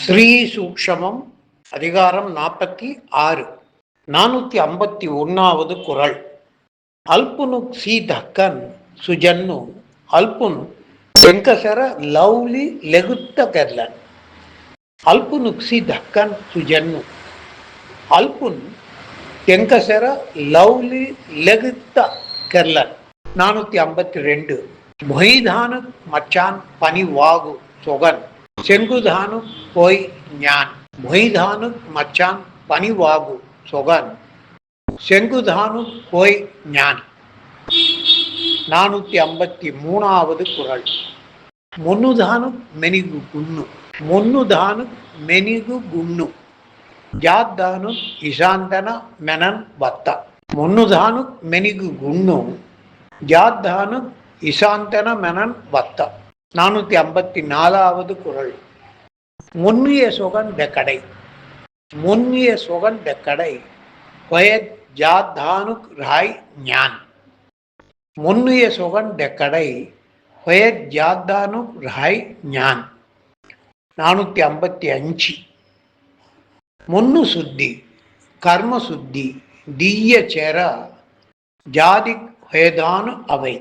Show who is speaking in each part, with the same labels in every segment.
Speaker 1: ஸ்ரீ சூக்ஷமம் அதிகாரம் 46 451வது குறள். அல்புனுக் சி தக்கன் சுஜன்னு அல்புன் வெங்கசர lovely லெகுத்த கெர்லன். அல்புனுக் C தக்கன் சுஜன்னு அல்புன் வெங்கசர lovely லெகுத்த கெர்லன். 452 மொய்தானு மச்சான் பனி வாகு சொகன் செங்குதானு போய் ஞான். மொய்தானு மச்சான் பனிவாகு சொகன் செங்குதானு போய் ஞான். 453வது குறள். முன்னுதானு மெனிகு குன்னு முன்னுதானு மெனிகு குன்னு ஜாத்தானு இசாந்தன மெனன் வத்த. முன்னுதானு மெனிகு குன்னு ஜாத்தானு இசாந்தன மெனன் வத்த. 454வது குறள். முன்னிய சொகன் வெக்கடை முன்னிய சொகன் வெக்கடை கொயத் ஜாத்தானுக் ராய் ஞான். முன்னிய சொகன் வெக்கடை கொயத் ஜாத்தானுக் ராய் ஞான். 455 முன்னு சுத்தி கர்ம சுத்தி தீய செர ஜாதிக் ஹேதானு அவை.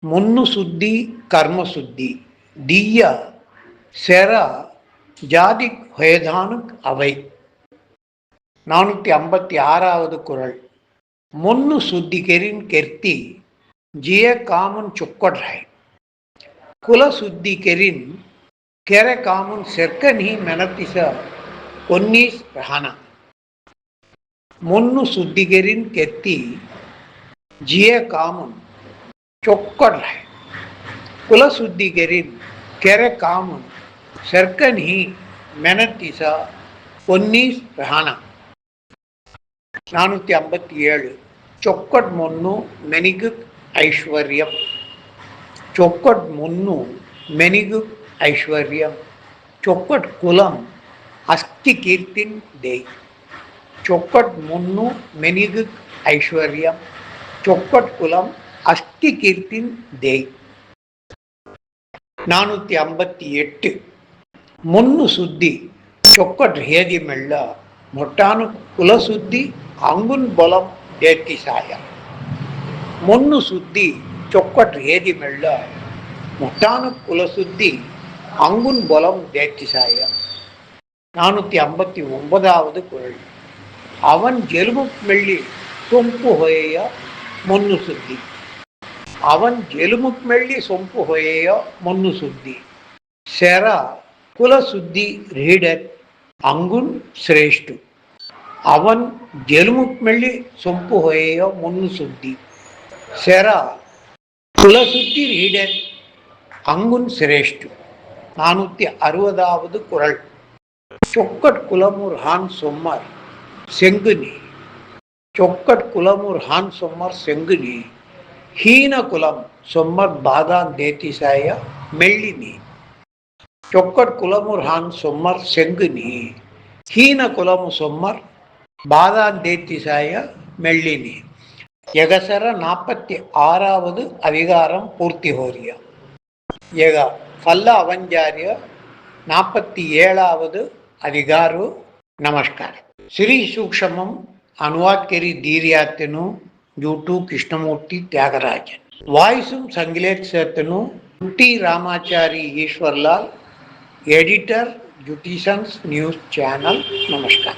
Speaker 1: முன்னு சுத்தி கர்ம சுத்தி தீய செர ஜாதிக் ஹேதானுக் அவை. 456வது குறள். முன்னு சுத்திகரின் கெர்த்தி ஜிய காமுன் சுக்கொட்ராய் குல சுத்திகரின் கெர காமுன் செர்க்கனி மெனத்திச பொன்னீஸ் ரஹன. முன்னு சுத்திகரின் கெர்த்தி ஜிய காமுன் சொக்கொட்ராய் குல சுத்திகரின் கெர காமுன் செர்க்கனி மெனத்திச பொன்னீஸ் ரஹன. 457 சொக்கட் முன்னு மெனிகு ஐஸ்வர்யம் சொக்கட் முன்னு மெனிகு ஐஸ்வர்யம் சொக்கட் குலம் அஸ்தி கீர்த்தின் தேய். சொக்கட் முன்னு மெனிகு ஐஸ்வர்யம் சொக்கட் குலம் அஸ்தி கீர்த்தின் தேய். 458 முன்னு சுத்தி சொக்கட் ஹேதி மெல்ல மொட்டானு குலசுத்தி அங்குன் பலம் தேத்தி சாய. முன்னு சுத்தி சொக்கட் ஹேதி மெல்ல மொட்டானு குலசுத்தி அங்குன் பலம் தேத்தி சாய. 459வது குறள். அவன் ஜெலுமுக் மெல்லி சொம்பு ஹொய முன்னு சுத்தி அவன் ஜெலுமுக் மெல்லி சொம்பு ஹொய முன்னு சுத்தி செர குல சுத்தி ரீடட் அங்குன் சிரேஷ்டு. அவன் ஜெலுமுக் மெல்லி சொம்பு ஹொய முன்னு சுத்தி செர குல சுத்தி ரீடட் அங்குன் சிரேஷ்டு. 460வது குறள். சொக்கட் குலமுர் ஹான் சொம்மர் செங்குனி சொக்கட் குலமுர் ஹான் சொம்மர் செங்குனி ஹீன குலம் சொம்மர் பாதான் தேத்திசாய மெல்லினி. சொக்கட் குலமுர் ஹான் சொம்மர் செங்குனி ஹீன குலமு சொம்மர் பாதான் தேத்திசாய மெல்லினி. எகசர 46வது அதிகாரம் பூர்த்தி ஹோரிய. எக ಫಲ್ಲ ಅವಂಜಾರ್ಯ 47வது ಅಧಿಗಾರು. ನಮಸ್ಕಾರ. ಶ್ರೀ ಸೂಕ್ಷ್ಮಂ ಅನುವಾದ್ ಕೆರಿ ದೀರ್ಯಾತನು ಯೂಟ್ಯೂಬ್ ಕೃಷ್ಣಮೂರ್ತಿ ತ್ಯಾಗರಾಜನ್. ವಾಯ್ಸುಂ ಸಂಗ್ಲೇತ್ ಸೇತನು ಟಿ ರಾಮಾಚಾರಿ ಈಶ್ವರ್ಲಾಲ್, ಎಡಿಟರ್ ಜುಟಿಷನ್ಸ್ ನ್ಯೂಸ್ ಚಾನಲ್. ನಮಸ್ಕಾರ.